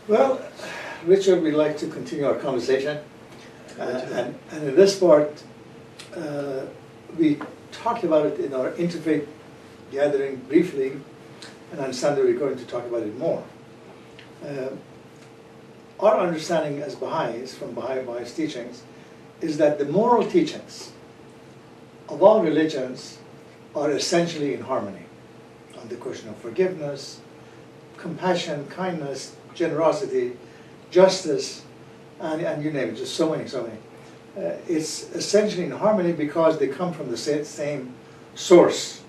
Well, Richard, we'd like to continue our conversation. And in this part, we talked about it in our interfaith gathering briefly, and on Sunday we're going to talk about it more. Our understanding as Baha'is, from Baha'is teachings, is that the moral teachings of all religions are essentially in harmony on the question of forgiveness, compassion, kindness, generosity, justice, and you name it, just so many. It's essentially in harmony because they come from the same source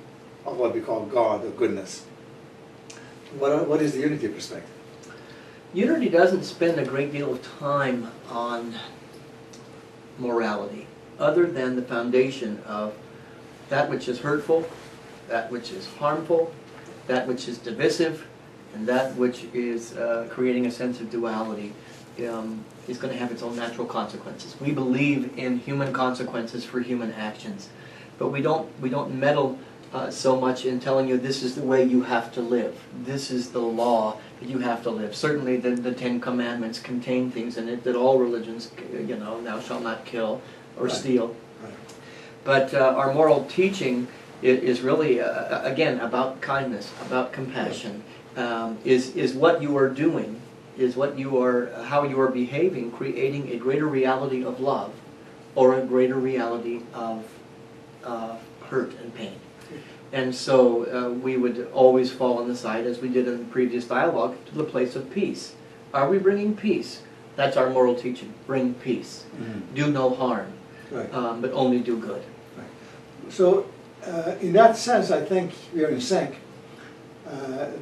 of what we call God or goodness. What is the Unity perspective? Unity doesn't spend a great deal of time on morality, other than the foundation of that which is hurtful, that which is harmful, that which is divisive, and that which is creating a sense of duality is going to have its own natural consequences. We believe in human consequences for human actions, but we don't meddle so much in telling you this is the way you have to live. This is the law that you have to live. Certainly the Ten Commandments contain things in it that all religions, thou shalt not kill or steal. Right. But our moral teaching is really, again, about kindness, about compassion. Is what you are doing, how you are behaving, creating a greater reality of love or a greater reality of hurt and pain. And so we would always fall on the side, as we did in the previous dialogue, to the place of peace. Are we bringing peace? That's our moral teaching. Bring peace. Mm-hmm. Do no harm, right. But only do good. Right. So in that sense, I think we are in sync.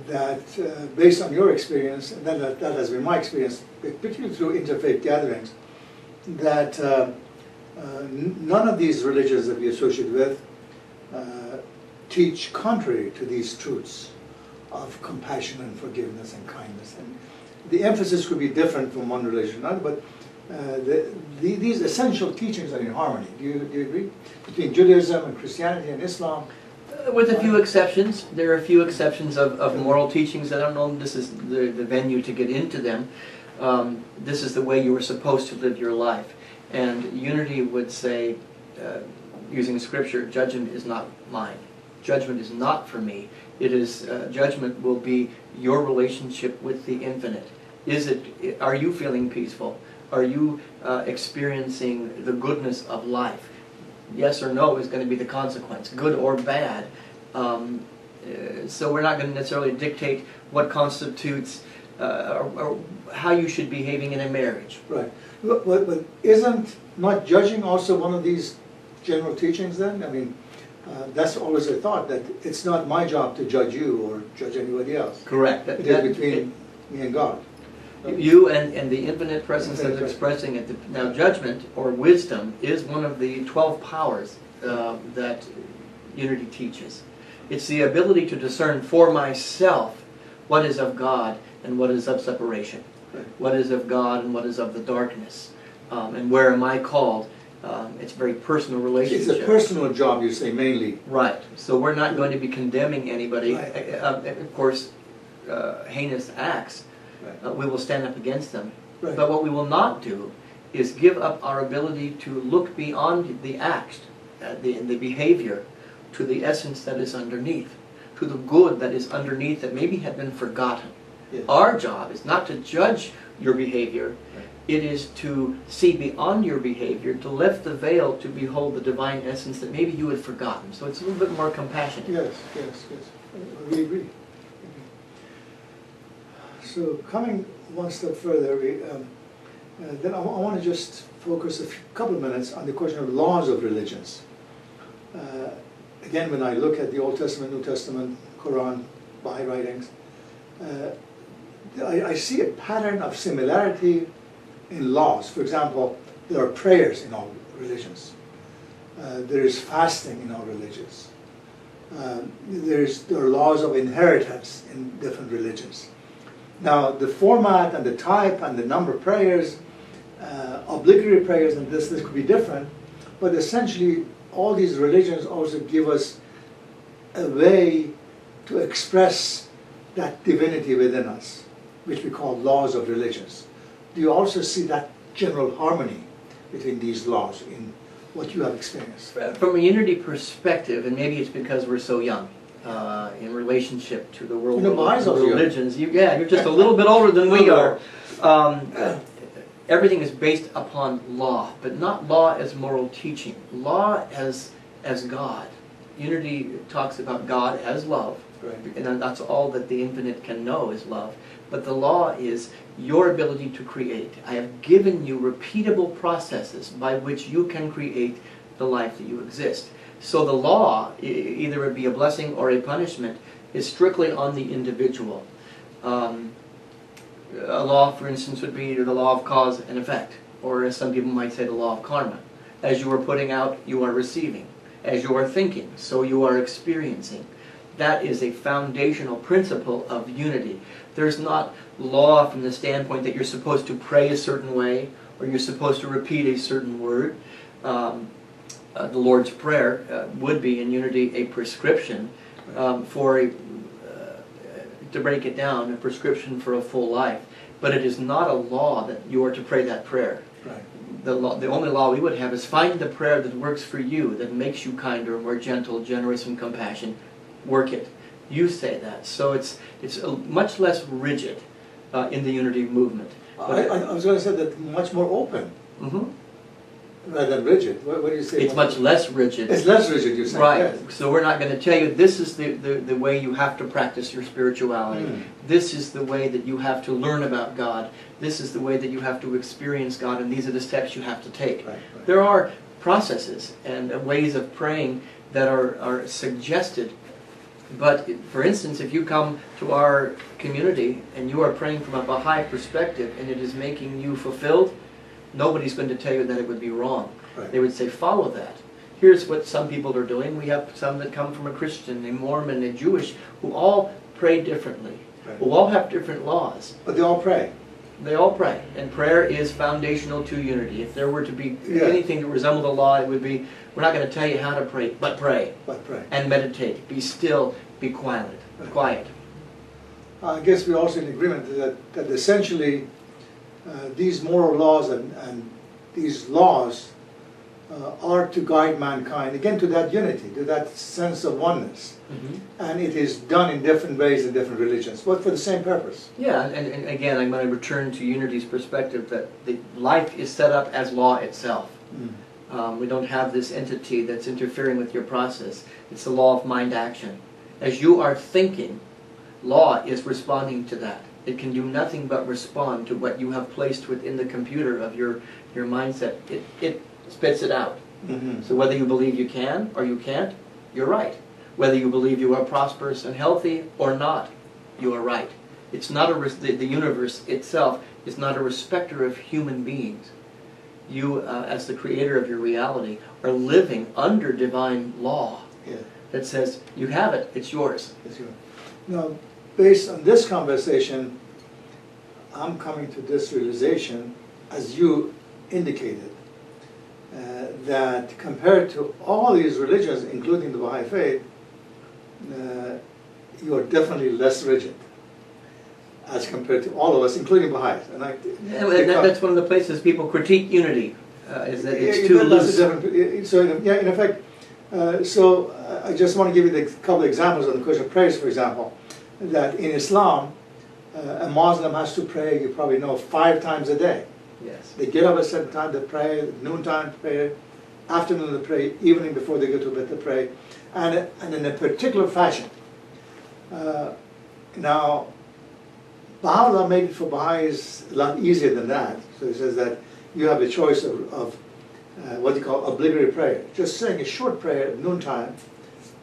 That based on your experience, and that has been my experience, particularly through interfaith gatherings, that none of these religions that we associate with teach contrary to these truths of compassion and forgiveness and kindness. And the emphasis could be different from one religion to another, but these essential teachings are in harmony. Do you agree? Between Judaism and Christianity and Islam? With a few exceptions. There are a few exceptions of moral teachings. I don't know if this is the venue to get into them. This is the way you were supposed to live your life. And Unity would say, using Scripture, judgment is not mine. Judgment is not for me. It is judgment will be your relationship with the infinite. Are you feeling peaceful? Are you experiencing the goodness of life? Yes or no is going to be the consequence, good or bad. So we're not going to necessarily dictate what constitutes or how you should be behaving in a marriage. Right. But isn't not judging also one of these general teachings then? I mean, that's always a thought, that it's not my job to judge you or judge anybody else. Correct. It is between me and God. You and the infinite presence that's expressing it. Now, judgment or wisdom is one of the 12 powers that Unity teaches. It's the ability to discern for myself what is of God and what is of separation. Right. What is of God and what is of the darkness. And where am I called? It's a very personal relationship. It's a personal job, you say, mainly. Right. So we're not going to be condemning anybody. Right. Of course, heinous acts. Right. We will stand up against them. Right. But what we will not do is give up our ability to look beyond the act, the behavior, to the essence that is underneath, to the good that is underneath that maybe had been forgotten. Yes. Our job is not to judge your behavior. Right. It is to see beyond your behavior, to lift the veil to behold the divine essence that maybe you had forgotten. So it's a little bit more compassionate. Yes. We agree. So coming one step further, then I want to just focus a couple of minutes on the question of laws of religions. Again, when I look at the Old Testament, New Testament, Quran, Baha'i writings, I see a pattern of similarity in laws. For example, there are prayers in all religions. There is fasting in all religions. There are laws of inheritance in different religions. Now, the format and the type and the number of prayers, obligatory prayers, and this could be different, but essentially all these religions also give us a way to express that divinity within us. which we call laws of religions. Do you also see that general harmony between these laws in what you have experienced? From a unity perspective, and maybe it's because we're so young in relationship to the world of religions. You're just a little bit older than we are. Everything is based upon law, but not law as moral teaching. Law as God. Unity talks about God as love, right. And that's all that the infinite can know is love. But the law is your ability to create. I have given you repeatable processes by which you can create the life that you exist. So the law, either it be a blessing or a punishment, is strictly on the individual. A law, for instance, would be the law of cause and effect, or as some people might say, the law of karma. As you are putting out, you are receiving. As you are thinking, so you are experiencing. That is a foundational principle of unity. There's not law from the standpoint that you're supposed to pray a certain way, or you're supposed to repeat a certain word. The Lord's Prayer would be in unity a prescription to break it down, a prescription for a full life. But it is not a law that you are to pray that prayer. Right. The only law we would have is find the prayer that works for you, that makes you kinder, more gentle, generous, and compassionate. Work it. You say that. So it's much less rigid in the unity movement. I was going to say that much more open. Mm-hmm. Rather than rigid. What do you say? It's much less rigid. It's less rigid, you're saying. Right. Yes. So we're not going to tell you this is the way you have to practice your spirituality. This is the way that you have to learn about God. This is the way that you have to experience God, and these are the steps you have to take. Right. There are processes and ways of praying that are suggested. But, for instance, if you come to our community and you are praying from a Baha'i perspective and it is making you fulfilled, nobody's going to tell you that it would be wrong. Right. They would say, follow that. Here's what some people are doing. We have some that come from a Christian, a Mormon, a Jewish, who all pray differently, right. who all have different laws. But they all pray. They all pray. And prayer is foundational to unity. If there were to be anything that resembled a law, it would be, we're not going to tell you how to pray, but pray. But pray. And meditate. Be still, be quiet. Right. Quiet. I guess we're also in agreement that essentially these moral laws and these laws are to guide mankind, again, to that unity, to that sense of oneness. Mm-hmm. And it is done in different ways in different religions, but for the same purpose. Yeah, and again, I'm going to return to Unity's perspective that the life is set up as law itself. We don't have this entity that's interfering with your process. It's the law of mind action. As you are thinking, law is responding to that. It can do nothing but respond to what you have placed within the computer of your mindset. It spits it out. Mm-hmm. So whether you believe you can or you can't, you're right. Whether you believe you are prosperous and healthy or not, you are right. It's not the universe itself is not a respecter of human beings. You, as the creator of your reality, are living under divine law that says, you have it, it's yours. It's yours. Now, based on this conversation, I'm coming to this realization, as you indicated, that compared to all these religions, including the Baha'i faith, you are definitely less rigid as compared to all of us, including Baha'is. And that's one of the places people critique unity, is that it's too loose. So, in effect, I just want to give you a couple of examples on the question of prayers, for example, that in Islam, a Muslim has to pray, you probably know, 5 times a day. Yes. They get up at a certain time to pray, noontime to pray, afternoon to pray, evening before they go to bed to pray, and in a particular fashion. Now, Baha'u'llah made it for Baha'is a lot easier than that. So he says that you have a choice of what you call obligatory prayer. Just saying a short prayer at noontime,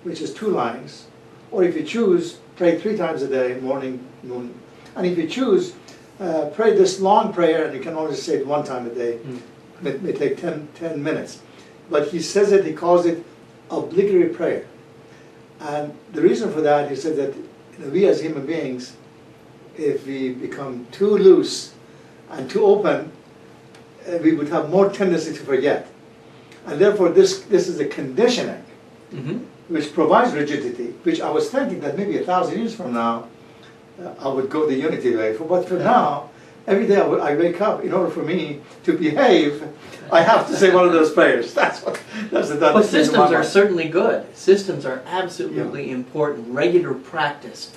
which is 2 lines, or if you choose, pray 3 times a day, morning, noon. And if you choose, pray this long prayer, and you can only say it 1 time a day. It may take 10 minutes. But he says it, he calls it obligatory prayer. And the reason for that, he said that we as human beings, if we become too loose and too open, we would have more tendency to forget. And therefore this is a conditioning which provides rigidity, which I was thinking that maybe 1,000 years from now, I would go the Unity way. But for now, every day I wake up, in order for me to behave, I have to say one of those prayers. That's the But systems are certainly good. Systems are absolutely important. Regular practice.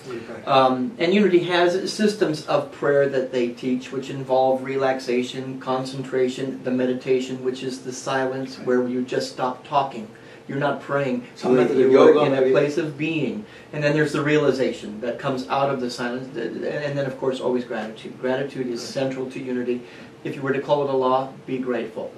And Unity has systems of prayer that they teach, which involve relaxation, concentration, the meditation, which is the silence where you just stop talking. You're not praying. You're in a place of being. And then there's the realization that comes out of the silence. And then, of course, always gratitude. Gratitude is central to Unity. If you were to call it a law, be grateful.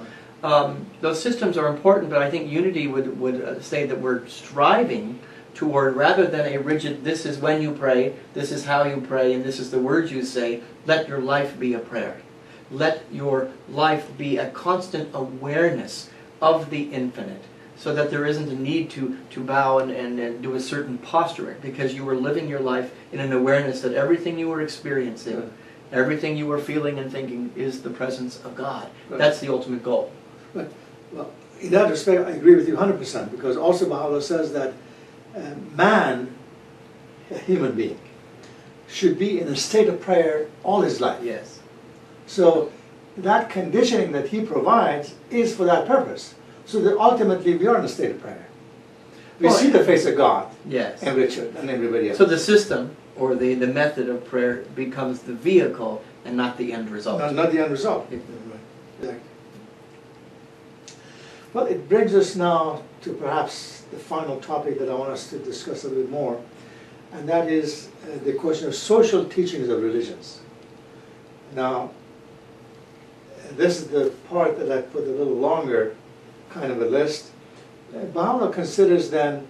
Those systems are important, but I think Unity would say that we're striving toward, rather than a rigid, this is when you pray, this is how you pray, and this is the words you say, let your life be a prayer. Let your life be a constant awareness of the infinite, so that there isn't a need to bow and do a certain posturing, because you were living your life in an awareness that everything you were experiencing, everything you were feeling and thinking is the presence of God. That's the ultimate goal. Well, in that respect, I agree with you 100%, because also Baha'u'llah says that man, a human being, should be in a state of prayer all his life. Yes. So that conditioning that he provides is for that purpose. So that ultimately we are in a state of prayer. We see the face of God, yes, and Richard and everybody else. So the system or the method of prayer becomes the vehicle and not the end result. No, not the end result. Right. Well, it brings us now to perhaps the final topic that I want us to discuss a little bit more, and that is the question of social teachings of religions. Now, this is the part that I put a little longer kind of a list. Baha'u'llah considers then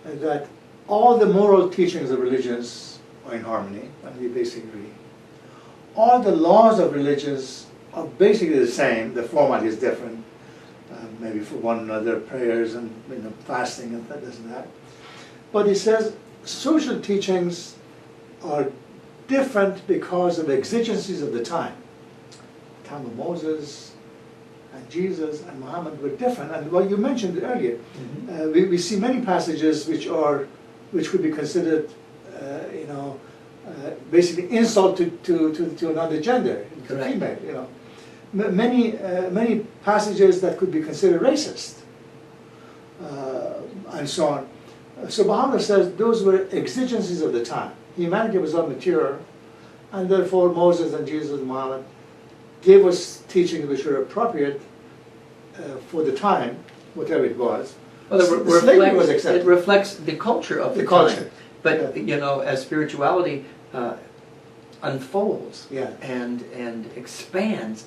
that all the moral teachings of religions are in harmony, and we basically agree. All the laws of religions are basically the same, the format is different, maybe for one another, prayers and fasting and this and that. But he says social teachings are different because of exigencies of the time. The time of Moses, and Jesus and Muhammad were different, and what you mentioned earlier, we see many passages which could be considered, basically insult to another gender, to female. Many passages that could be considered racist, and so on. So Baha'u'llah says those were exigencies of the time. Humanity was immature, and therefore Moses and Jesus and Muhammad gave us teachings which were appropriate for the time, whatever it was. Well, it reflects the culture of the time. But as spirituality unfolds and expands,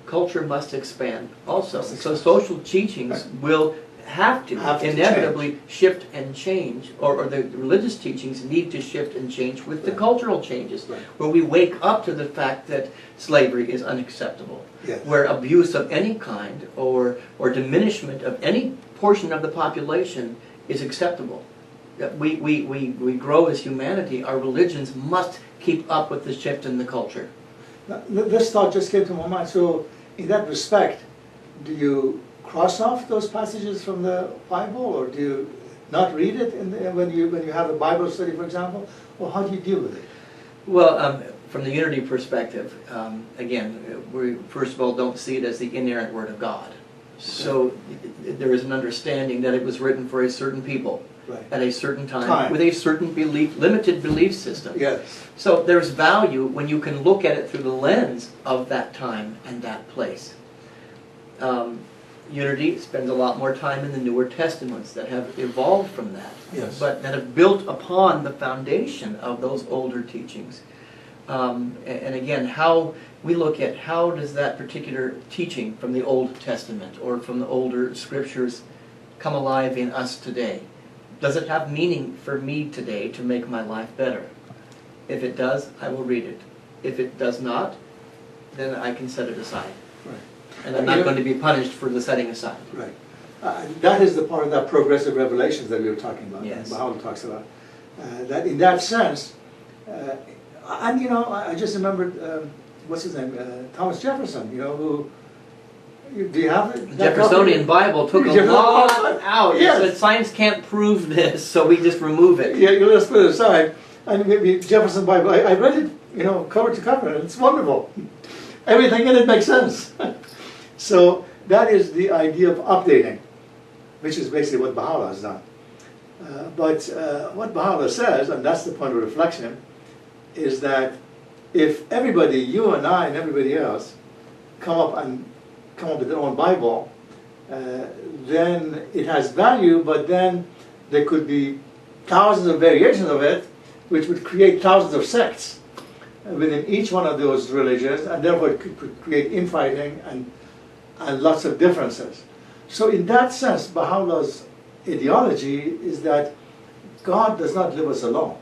culture must expand also. So social teachings will have to inevitably shift and change, or the religious teachings need to shift and change with the cultural changes, where we wake up to the fact that slavery is unacceptable, where abuse of any kind or diminishment of any portion of the population is acceptable. That we grow as humanity, our religions must keep up with the shift in the culture. Now, this thought just came to my mind. So in that respect, do you cross off those passages from the Bible, or do you not read it when you have a Bible study, for example, or how do you deal with it? Well, from the Unity perspective, again, we first of all don't see it as the inerrant Word of God. So there is an understanding that it was written for a certain people at a certain time with a certain limited belief system. Yes. So there's value when you can look at it through the lens of that time and that place. Unity spends a lot more time in the newer testaments that have evolved from that, but that have built upon the foundation of those older teachings. And again, how we look at how does that particular teaching from the Old Testament or from the older scriptures come alive in us today? Does it have meaning for me today to make my life better? If it does, I will read it. If it does not, then I can set it aside. Right. And I'm not going to be punished for the setting aside. Right. That is the part of that progressive revelations that we were talking about. Yes. Baha'u'llah talks about. That in that sense, and I just remembered, what's his name? Thomas Jefferson, who, do you have it? The Jeffersonian Bible took a lot out. It said science can't prove this, so we just remove it. Yeah, let's put it aside. And maybe Jefferson Bible, I read it, you know, cover to cover, and it's wonderful. Everything in it makes sense. So that is the idea of updating, which is basically what Baha'u'llah has done. But what Baha'u'llah says, and that's the point of reflection, is that if everybody, you and I and everybody else, come up with their own Bible, then it has value, but then there could be thousands of variations of it, which would create thousands of sects within each one of those religions, and therefore it could create infighting and lots of differences. So in that sense, Baha'u'llah's ideology is that God does not leave us alone.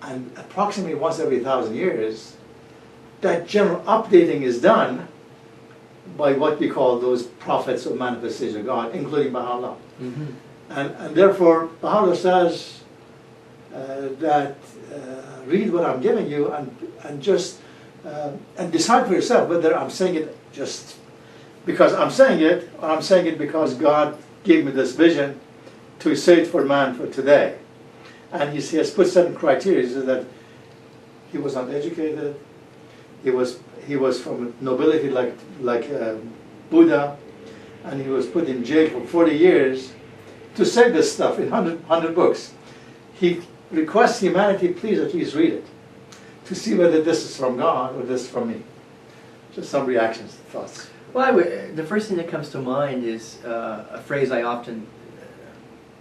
And approximately once every 1,000 years, that general updating is done by what we call those prophets of manifestation of God, including Baha'u'llah. Mm-hmm. And therefore, Baha'u'llah says that read what I'm giving you and just and decide for yourself whether I'm saying it just because I'm saying it, or I'm saying it because God gave me this vision to say it for man for today. And he has put certain criteria, so that he was uneducated, he was from nobility like Buddha, and he was put in jail for 40 years to say this stuff in 100 books. He requests humanity, please at least read it, to see whether this is from God or this is from me. Just some reactions, thoughts. Well, the first thing that comes to mind is a phrase I often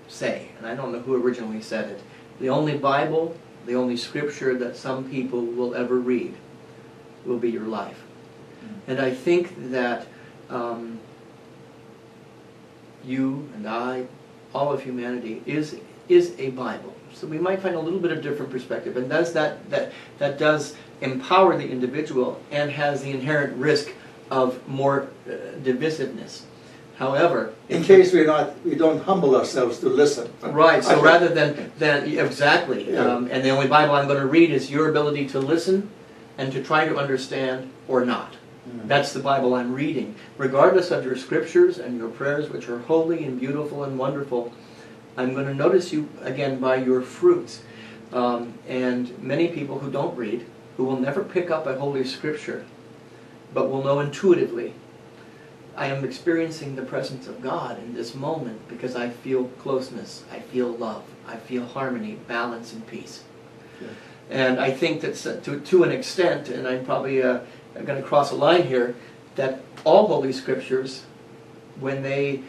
say, and I don't know who originally said it. The only Bible, the only scripture that some people will ever read will be your life. And I think that you and I, all of humanity, is a Bible. So we might find a little bit of different perspective, and that does empower the individual and has the inherent risk of more divisiveness. However, in case we don't humble ourselves to listen. Right. So rather than exactly, Yeah. And the only Bible I'm going to read is your ability to listen and to try to understand or not. That's the Bible I'm reading, regardless of your scriptures and your prayers, which are holy and beautiful and wonderful. I'm going to notice you again by your fruits. And many people who don't read, who will never pick up a holy scripture, but will know intuitively, I am experiencing the presence of God in this moment because I feel closeness, I feel love, I feel harmony, balance, and peace. Yeah. And I think that to an extent, and I'm probably going to cross a line here, that all Holy Scriptures, when they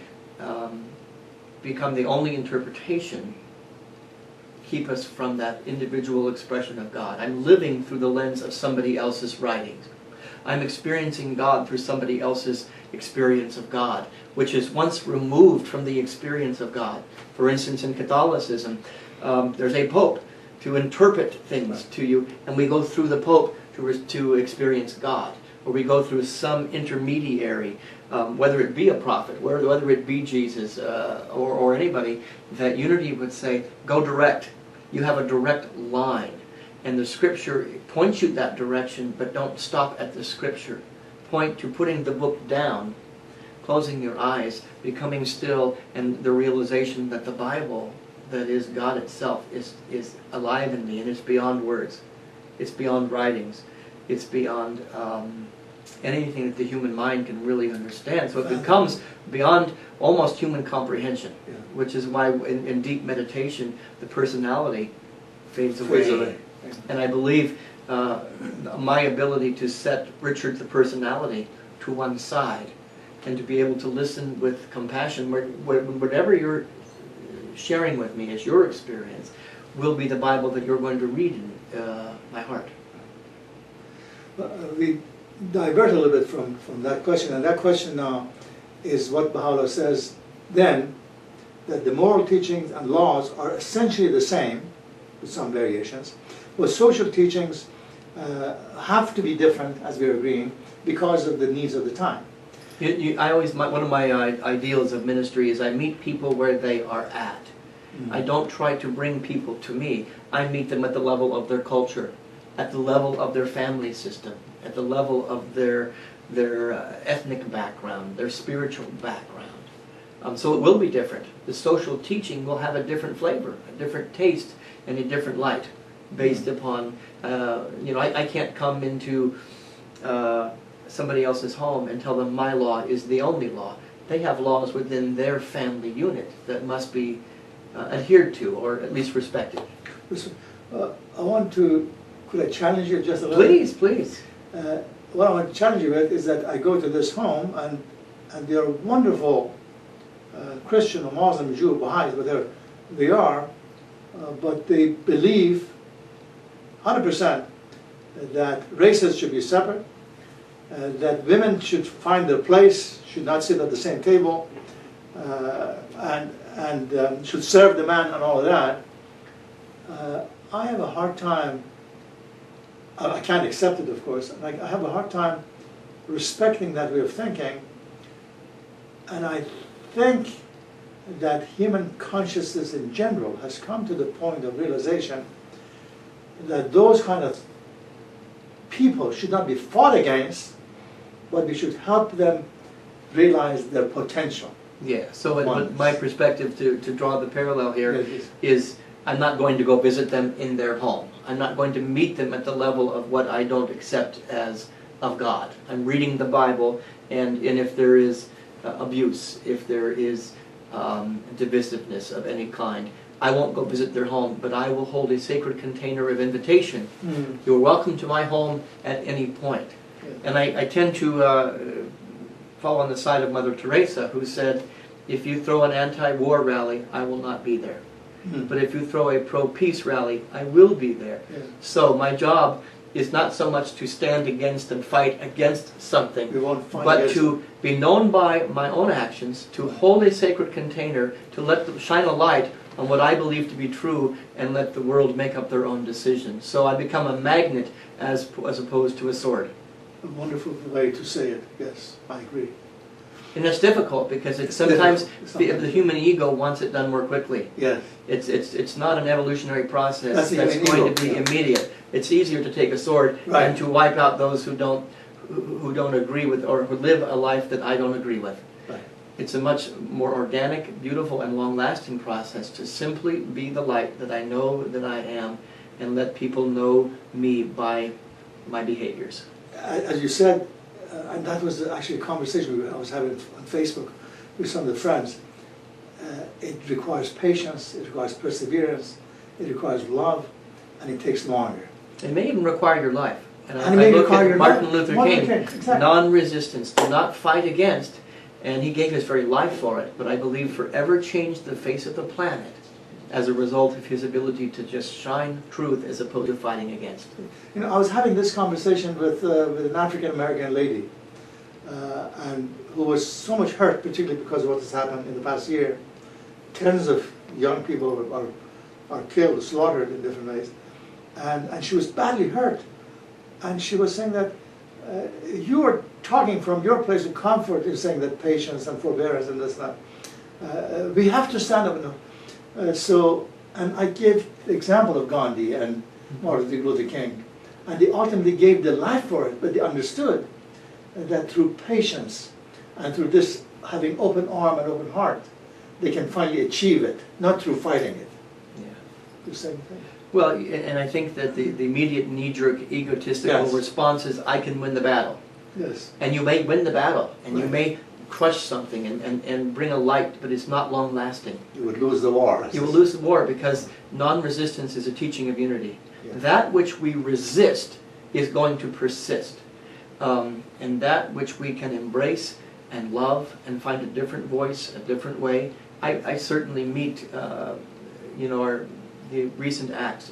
become the only interpretation, keep us from that individual expression of God. I'm living through the lens of somebody else's writings. I'm experiencing God through somebody else's experience of God, which is once removed from the experience of God. For instance, in Catholicism, there's a pope to interpret things to you, and we go through the pope to experience God, or we go through some intermediary, whether it be a prophet, whether it be Jesus, or anybody, that Unity would say, go direct. You have a direct line. And the Scripture points you that direction, but don't stop at the Scripture. Point to putting the book down, closing your eyes, becoming still, and the realization that the Bible, that is God itself, is alive in me, and it's beyond words. It's beyond writings. It's beyond anything that the human mind can really understand. So it becomes beyond almost human comprehension, which is why in deep meditation, the personality fades away. And I believe my ability to set Richard the personality to one side and to be able to listen with compassion, whatever you're sharing with me as your experience, will be the Bible that you're going to read in my heart. We divert a little bit from that question, and that question now is what Baha'u'llah says then, that the moral teachings and laws are essentially the same, with some variations, but social teachings have to be different, as we're agreeing, because of the needs of the time. One of my ideals of ministry is I meet people where they are at. Mm-hmm. I don't try to bring people to me. I meet them at the level of their culture, at the level of their family system, at the level of their ethnic background, their spiritual background. So it will be different. The social teaching will have a different flavor, a different taste, and a different light. based upon, I can't come into somebody else's home and tell them my law is the only law. They have laws within their family unit that must be adhered to, or at least respected. Listen, could I challenge you just a little? Please, please. What I want to challenge you with is that I go to this home, and they are wonderful Christian or Muslim, Jew, Baha'is, whatever they are, but they believe 100% that races should be separate, that women should find their place, should not sit at the same table, and should serve the man and all of that. I have a hard time, I can't accept it, of course, I have a hard time respecting that way of thinking, and I think that human consciousness in general has come to the point of realization that those kind of people should not be fought against, but we should help them realize their potential. Yeah, so my perspective to draw the parallel here is I'm not going to go visit them in their home. I'm not going to meet them at the level of what I don't accept as of God. I'm reading the Bible, and if there is abuse, if there is divisiveness of any kind, I won't go visit their home, but I will hold a sacred container of invitation. You're welcome to my home at any point. And I tend to fall on the side of Mother Teresa, who said, if you throw an anti-war rally, I will not be there. But if you throw a pro-peace rally, I will be there. So my job is not so much to stand against and fight against something, but to be known by my own actions, to hold a sacred container, to shine a light on what I believe to be true, and let the world make up their own decisions. So I become a magnet as opposed to a sword. A wonderful way to say it, yes, I agree. And it's difficult because it's sometimes the human ego wants it done more quickly. Yes. It's not an evolutionary process That's going to be immediate. It's easier to take a sword and to wipe out those who don't agree with, or who live a life that I don't agree with. Right. It's a much more organic, beautiful, and long-lasting process to simply be the light that I know that I am, and let people know me by my behaviors. As you said, and that was actually a conversation I was having on Facebook with some of the friends. It requires patience, it requires perseverance, it requires love, and it takes longer. It may even require your life. And it may look require at your Martin life. Luther King, Exactly. Non-resistance, do not fight against, and he gave his very life for it, but I believe forever changed the face of the planet as a result of his ability to just shine truth as opposed to fighting against. You know, I was having this conversation with an African-American lady, and who was so much hurt, particularly because of what has happened in the past year. Tens of young people are killed, slaughtered in different ways, and she was badly hurt. And she was saying that you are talking from your place of comfort, you're saying that patience and forbearance and this and that. We have to stand up. And I gave the example of Gandhi and Martin Luther King, and they ultimately gave their life for it, but they understood that through patience and through this having open arm and open heart, they can finally achieve it, not through fighting it. Yeah. The same thing. Well, and I think that the immediate knee-jerk egotistical response is, I can win the battle. Yes. And you may win the battle, and you may crush something and bring a light, but it's not long-lasting. You would lose the war. You will lose the war because non-resistance is a teaching of unity. Yeah. That which we resist is going to persist. And that which we can embrace and love and find a different voice, a different way. I certainly meet, the recent acts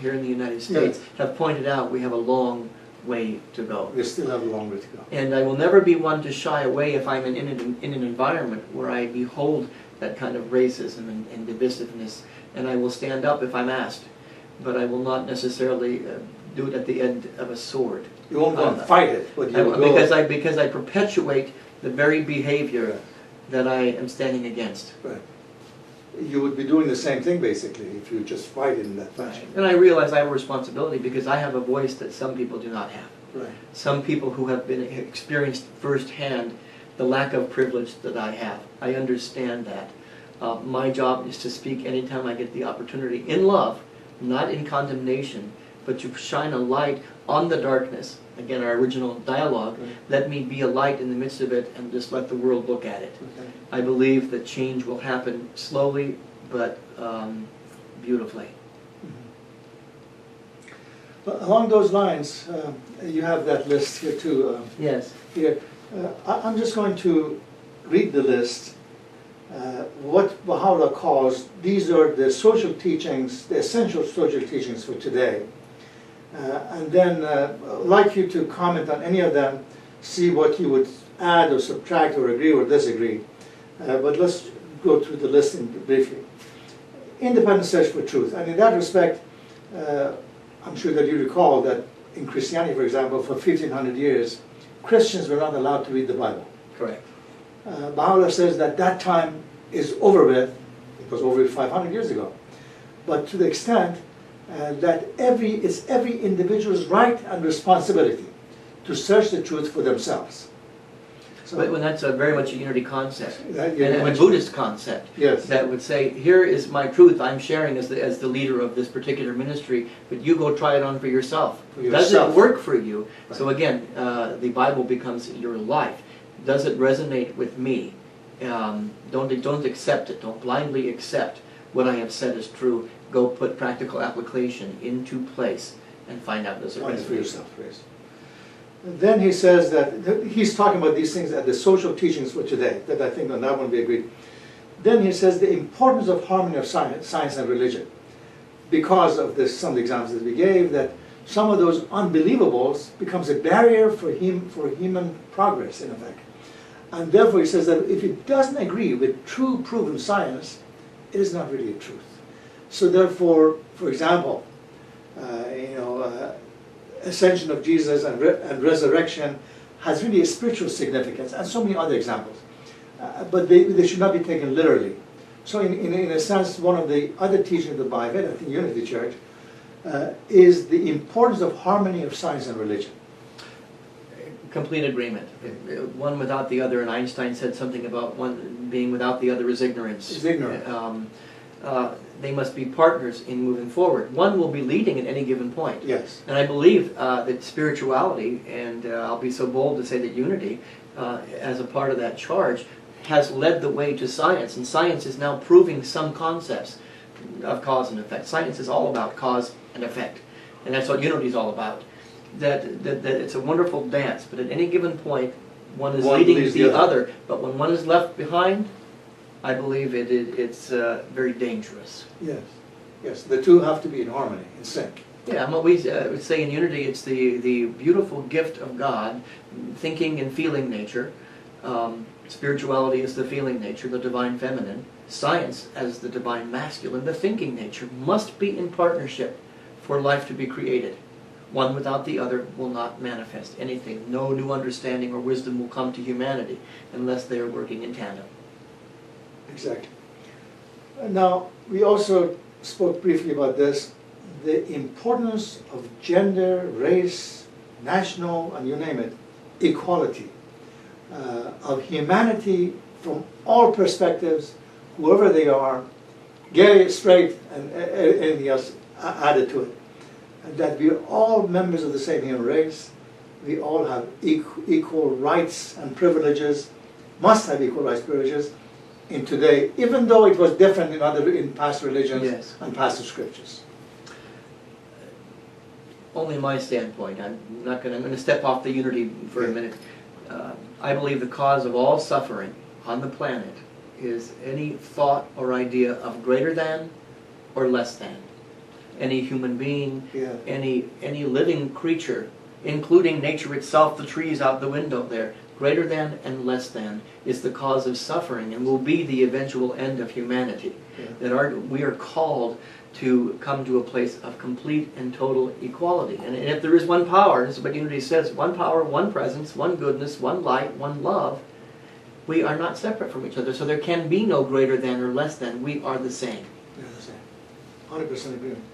here in the United States have pointed out we have a long way to go. We still have a long way to go. And I will never be one to shy away if I'm in an environment where I behold that kind of racism and divisiveness, and I will stand up if I'm asked, but I will not necessarily do it at the end of a sword. You won't go and fight it, but you will go. Because I perpetuate the very behavior that I am standing against. Right. You would be doing the same thing, basically, if you just fight it in that fashion. And I realize I have a responsibility because I have a voice that some people do not have. Right. Some people who have experienced firsthand the lack of privilege that I have. I understand that. My job is to speak anytime I get the opportunity in love, not in condemnation, but to shine a light on the darkness. Again, our original dialogue, let me be a light in the midst of it and just let the world look at it. Okay. I believe that change will happen slowly, but beautifully. Well, along those lines, you have that list here too. Yes. Here, I'm just going to read the list. What Baha'u'llah calls, these are the social teachings, the essential social teachings for today. And then I'd like you to comment on any of them, see what you would add or subtract or agree or disagree. But let's go through the list briefly. Independent search for truth. And in that respect, I'm sure that you recall that in Christianity, for example, for 1500 years, Christians were not allowed to read the Bible. Correct. Baha'u'llah says that that time is over with. It was over 500 years ago. But to the extent that it's every individual's right and responsibility to search the truth for themselves. So, but when that's very much a unity concept, and a Buddhist concept, yes, that would say, here is my truth I'm sharing as the leader of this particular ministry, but you go try it on for yourself. Does it work for you? Right. So again, the Bible becomes your life. Does it resonate with me? Don't accept it. Don't blindly accept what I have said is true. Go put practical application into place and find out does it resonate for yourself. Yes. Then he says that he's talking about these things as the social teachings for today. That I think on that one we agreed. Then he says the importance of harmony of science and religion, because of some of the examples that we gave. That some of those unbelievables becomes a barrier for human progress in effect. And therefore he says that if it doesn't agree with true proven science, it is not really a truth. So therefore, for example, ascension of Jesus and resurrection has really a spiritual significance, and so many other examples. But they should not be taken literally. So in a sense, one of the other teachings of the Bible, I think Unity Church, is the importance of harmony of science and religion. Complete agreement. One without the other, and Einstein said something about one being without the other is ignorance. Is ignorant. They must be partners in moving forward. One will be leading at any given point. Yes. And I believe that spirituality, and I'll be so bold to say that unity, as a part of that charge, has led the way to science. And science is now proving some concepts of cause and effect. Science is all about cause and effect. And that's what unity is all about. That it's a wonderful dance, but at any given point, one is leading the other. But when one is left behind, I believe it's very dangerous. Yes, yes. The two have to be in harmony, in sync. Yeah, and what we would say in unity, it's the beautiful gift of God, thinking and feeling nature. Spirituality is the feeling nature, the divine feminine. Science as the divine masculine, the thinking nature, must be in partnership for life to be created. One without the other will not manifest anything. No new understanding or wisdom will come to humanity unless they are working in tandem. Exactly. Now, we also spoke briefly about this, the importance of gender, race, national, and you name it, equality, of humanity from all perspectives, whoever they are, gay, straight, and anything else added to it. And that we are all members of the same human race. We all have equal rights and privileges, must have equal rights and privileges in today, even though it was different in past religions, yes, and past scriptures. Only my standpoint. I'm going to step off the unity for a minute. I believe the cause of all suffering on the planet is any thought or idea of greater than or less than. Any human being, any living creature, including nature itself, the trees out the window there, greater than and less than is the cause of suffering and will be the eventual end of humanity. Yeah. That we are called to come to a place of complete and total equality. And if there is one power, this is what unity says, one power, one presence, one goodness, one light, one love, we are not separate from each other. So there can be no greater than or less than. We are the same. We are the same. 100% agreement.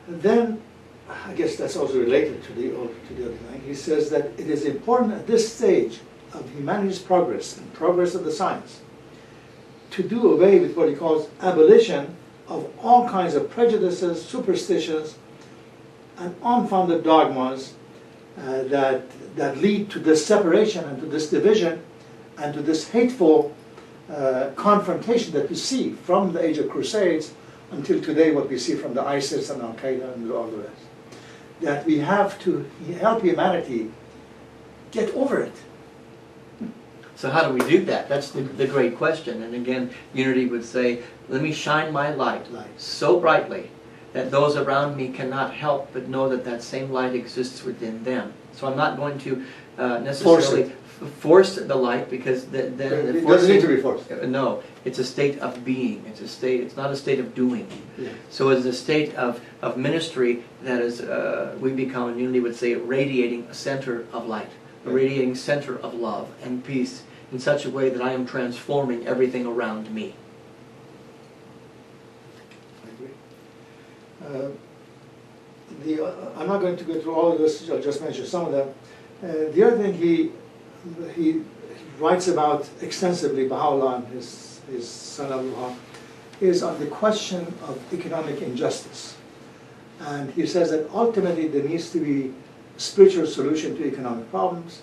And then, I guess that's also related to the other thing. He says that it is important at this stage of humanity's progress and progress of the science to do away with what he calls abolition of all kinds of prejudices, superstitions, and unfounded dogmas that lead to this separation and to this division and to this hateful confrontation that we see from the age of Crusades until today, what we see from the ISIS and Al-Qaeda and all the rest. That we have to help humanity get over it. So how do we do that? That's the great question. And again, Unity would say, let me shine my light so brightly that those around me cannot help but know that that same light exists within them. So I'm not going to necessarily force the light, because then it doesn't need to be forced. No, it's a state of being. It's not a state of doing. Yeah. So it's a state of ministry that is, we become, and Unity would say, radiating a center of light, a radiating center of love and peace in such a way that I am transforming everything around me. I agree. I'm not going to go through all of this, I'll just mention some of them. The other thing he writes about extensively, Baha'u'llah and his son Abdullah, is on the question of economic injustice. And he says that ultimately there needs to be a spiritual solution to economic problems.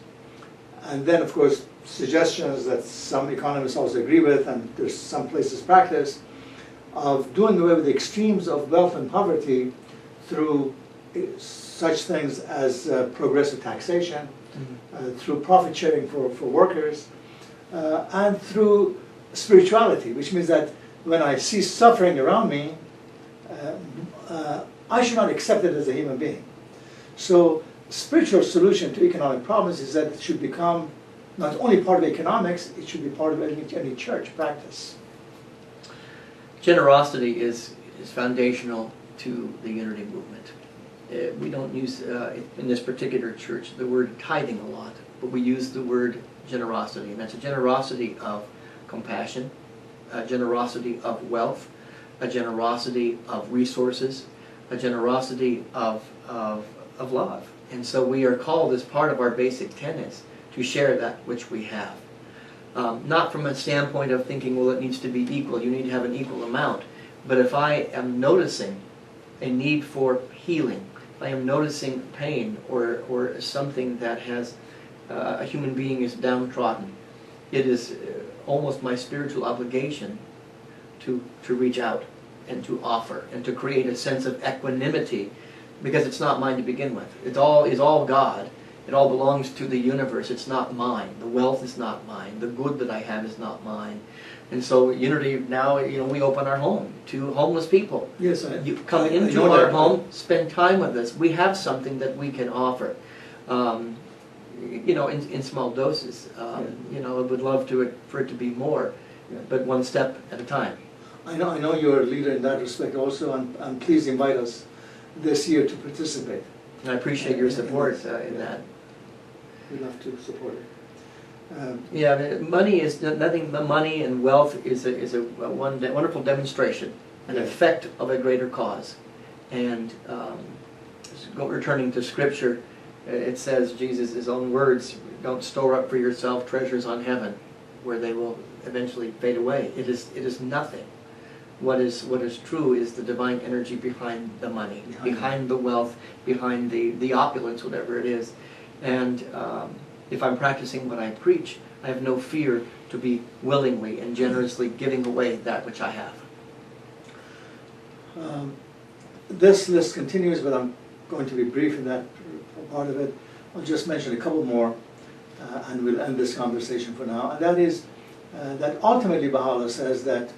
And then, of course, suggestions that some economists also agree with, and there's some places practice, of doing away with the extremes of wealth and poverty through such things as progressive taxation, through profit sharing for workers, and through spirituality, which means that when I see suffering around me, I should not accept it as a human being. So spiritual solution to economic problems is that it should become not only part of economics, it should be part of any church practice. Generosity is foundational to the Unity movement. We don't use, in this particular church, the word tithing a lot, but we use the word generosity, and that's a generosity of compassion, a generosity of wealth, a generosity of resources, a generosity of love. And so we are called, as part of our basic tenets, to share that which we have. Not from a standpoint of thinking, well, it needs to be equal, you need to have an equal amount. But if I am noticing a need for healing, if I am noticing pain or something that has a human being is downtrodden, it is almost my spiritual obligation to reach out and to offer and to create a sense of equanimity, because it's not mine to begin with. It all is all God. It all belongs to the universe. It's not mine. The wealth is not mine. The good that I have is not mine. And so Unity now, we open our home to homeless people. Yes, you come into our home, spend time with us. We have something that we can offer. In small doses. I would love for it to be more, but one step at a time. I know you're a leader in that respect also, and please invite us this year to participate. And I appreciate your support in that. We'd love to support it. Money is nothing. Money and wealth is a wonderful demonstration, an effect of a greater cause. And returning to Scripture, it says, Jesus' own words, "Don't store up for yourself treasures on heaven, where they will eventually fade away." It is nothing. What is true is the divine energy behind the money, behind the wealth, behind the opulence, whatever it is. And if I'm practicing what I preach, I have no fear to be willingly and generously giving away that which I have. This list continues, but I'm going to be brief in that part of it. I'll just mention a couple more, and we'll end this conversation for now. And that is that ultimately Baha'u'llah says that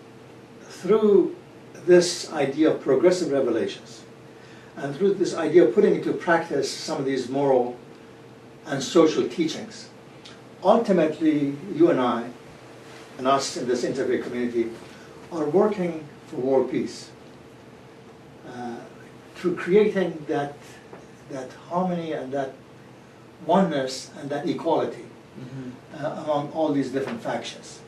through this idea of progressive revelations, and through this idea of putting into practice some of these moral and social teachings, ultimately you and I, and us in this interfaith community, are working for world peace. Through creating that harmony and that oneness and that equality among all these different factions.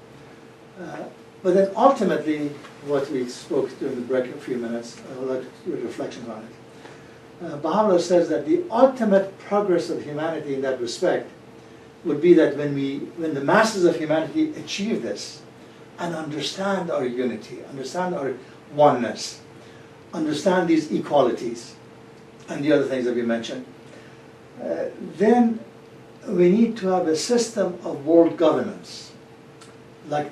But then ultimately, what we spoke during the break a few minutes, I'd like your reflections on it. Baha'u'llah says that the ultimate progress of humanity in that respect would be that when the masses of humanity achieve this and understand our unity, understand oneness, understand these equalities, and the other things that we mentioned, then we need to have a system of world governance, like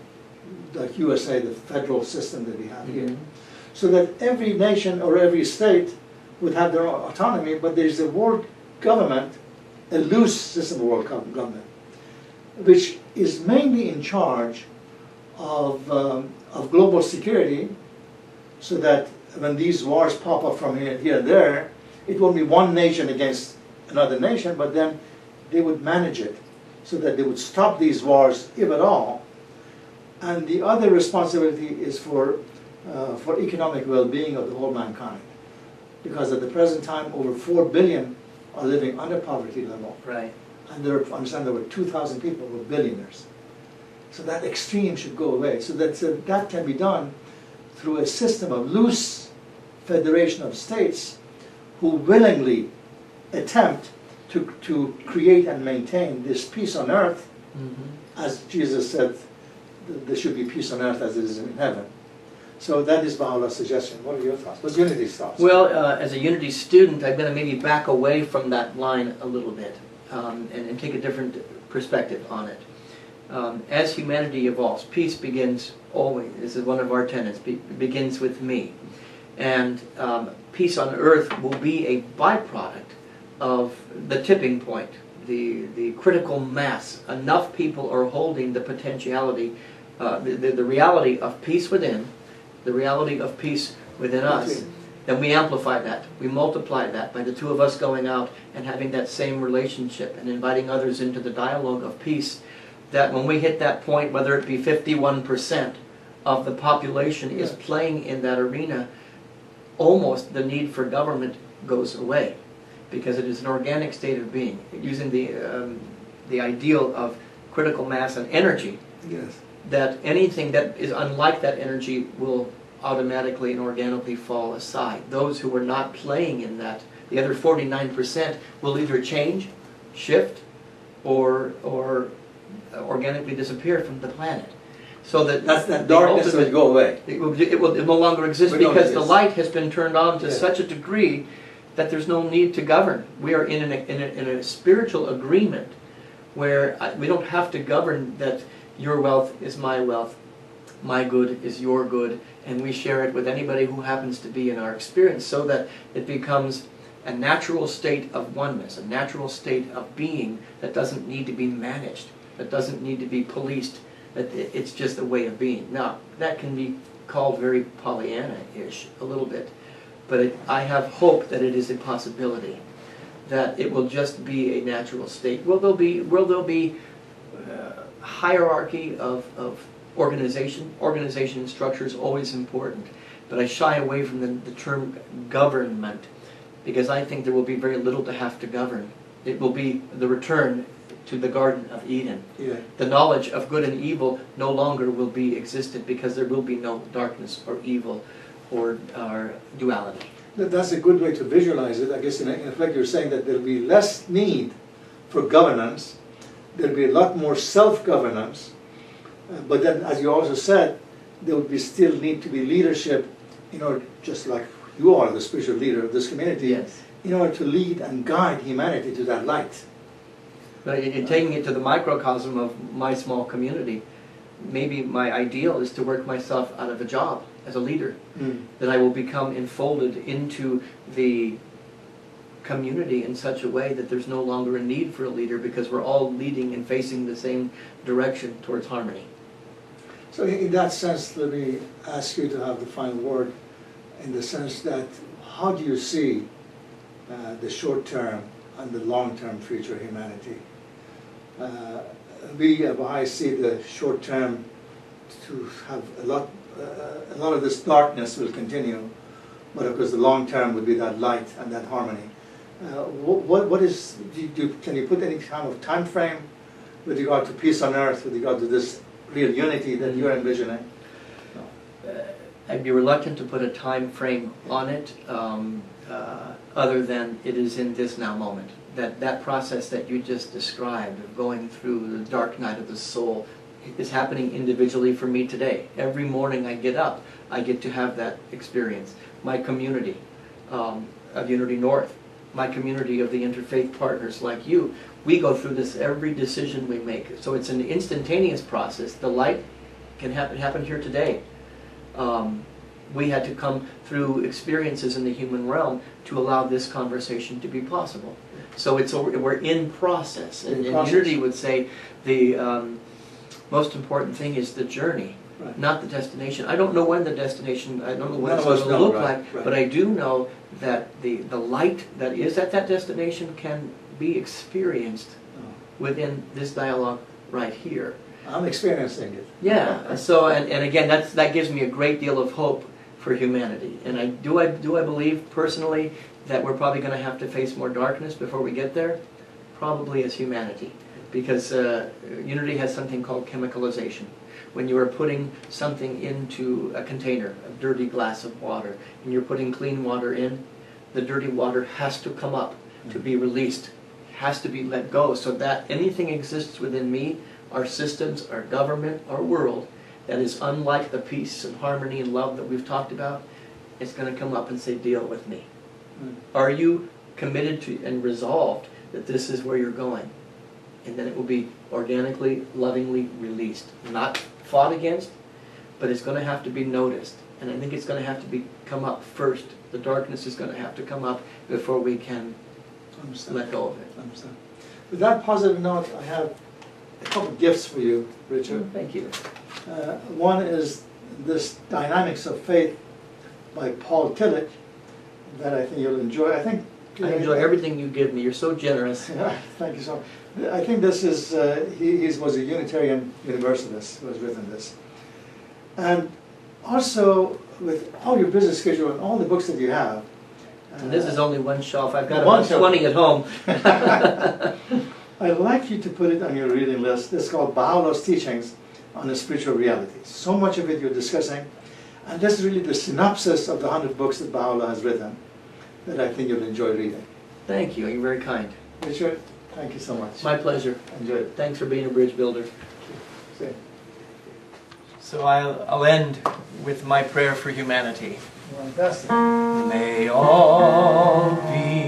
USA, the federal system that we have here, so that every nation or every state would have their own autonomy, but there's a world government, a loose system of world government, which is mainly in charge of global security, so that when these wars pop up from here and there, it won't be one nation against another nation, but then they would manage it so that they would stop these wars, if at all. And the other responsibility is for economic well-being of the whole mankind. Because at the present time, over 4 billion are living under poverty level. Right. And there were 2,000 people who were billionaires. So that extreme should go away. So that can be done through a system of loose federation of states who willingly attempt to create and maintain this peace on earth, as Jesus said, there should be peace on earth as it is in heaven. So that is Baha'u'llah's suggestion. What are your thoughts? What's Unity's thoughts? Well, as a Unity student, I'm going to maybe back away from that line a little bit and take a different perspective on it. As humanity evolves, peace begins always. This is one of our tenets. Begins with me. And peace on earth will be a byproduct of the tipping point, the critical mass. Enough people are holding the potentiality, the reality of peace within, the reality of peace within us. Then we amplify that. We multiply that by the two of us going out and having that same relationship and inviting others into the dialogue of peace. That when we hit that point, whether it be 51% of the population is playing in that arena, almost the need for government goes away, because it is an organic state of being, using the ideal of critical mass and energy. Yes. That anything that is unlike that energy will automatically and organically fall aside. Those who are not playing in that, the other 49%, will either change, shift, or organically disappear from the planet. So that darkness will go away. It will no longer exist, because the light has been turned on to such a degree that there's no need to govern. We are in a spiritual agreement where we don't have to govern that your wealth is my wealth, my good is your good, and we share it with anybody who happens to be in our experience, so that it becomes a natural state of oneness, a natural state of being that doesn't need to be managed, that doesn't need to be policed, that it's just a way of being. Now, that can be called very Pollyanna-ish a little bit, but I have hope that it is a possibility, that it will just be a natural state. Will there be hierarchy of organization? Organization and structure is always important, but I shy away from the term government, because I think there will be very little to have to govern. It will be the return to the Garden of Eden. Yeah. The knowledge of good and evil no longer will be existent, because there will be no darkness or evil or duality. That's a good way to visualize it. I guess in effect you're saying that there'll be less need for governance, there'll be a lot more self-governance, but then, as you also said, there would be still need to be leadership, in order, just like you are the spiritual leader of this community, in order to lead and guide humanity to that light. But in taking it to the microcosm of my small community, maybe my ideal is to work myself out of a job as a leader, that I will become enfolded into the community in such a way that there's no longer a need for a leader, because we're all leading and facing the same direction towards harmony. So in that sense, let me ask you to have the final word, in the sense that, how do you see the short-term and the long-term future of humanity? We Baha'is see the short-term to have a lot of this darkness will continue, but of course the long-term would be that light and that harmony. Can you put any kind of time frame with regard to peace on earth, with regard to this real unity that you're envisioning? No. I'd be reluctant to put a time frame on it, other than it is in this now moment. That process that you just described of going through the dark night of the soul is happening individually for me today. Every morning I get up, I get to have that experience. My community of Unity North, my community of the interfaith partners like you, we go through this every decision we make. So it's an instantaneous process. The light can happen here today. We had to come through experiences in the human realm to allow this conversation to be possible. So we're in process. And Unity would say the most important thing is the journey, right, not the destination. I don't know when the destination, I don't know what it's going to look like, right, but I do know that the light that is at that destination can be experienced within this dialogue right here. I'm experiencing it. Yeah, so and again, that gives me a great deal of hope for humanity. And I believe personally that we're probably going to have to face more darkness before we get there, probably as humanity, because Unity has something called chemicalization. When you are putting something into a container, a dirty glass of water, and you're putting clean water in, the dirty water has to come up to be released, has to be let go, so that anything exists within me, our systems, our government, our world, that is unlike the peace and harmony and love that we've talked about, it's going to come up and say, deal with me. Are you committed to and resolved that this is where you're going? And then it will be organically, lovingly released. Not fought against, but it's going to have to be noticed. And I think it's going to have to come up first. The darkness is going to have to come up before we can let go of it. Understand. With that positive note, I have a couple of gifts for you, Richard. Thank you. One is this Dynamics of Faith by Paul Tillich that I think you'll enjoy. I enjoy everything you give me. You're so generous. Yeah, thank you so much. I think this is, he was a Unitarian Universalist who has written this. And also, with all your business schedule and all the books that you have. And this is only one shelf. I've got about 20 at home. I'd like you to put it on your reading list. This is called Baha'u'llah's Teachings on the Spiritual Reality. So much of it you're discussing. And this is really the synopsis of the 100 books that Baha'u'llah has written that I think you'll enjoy reading. Thank you. You're very kind. Richard, thank you so much. My pleasure. Enjoy it. Thanks for being a bridge builder. See. So I'll end with my prayer for humanity. Fantastic. May all be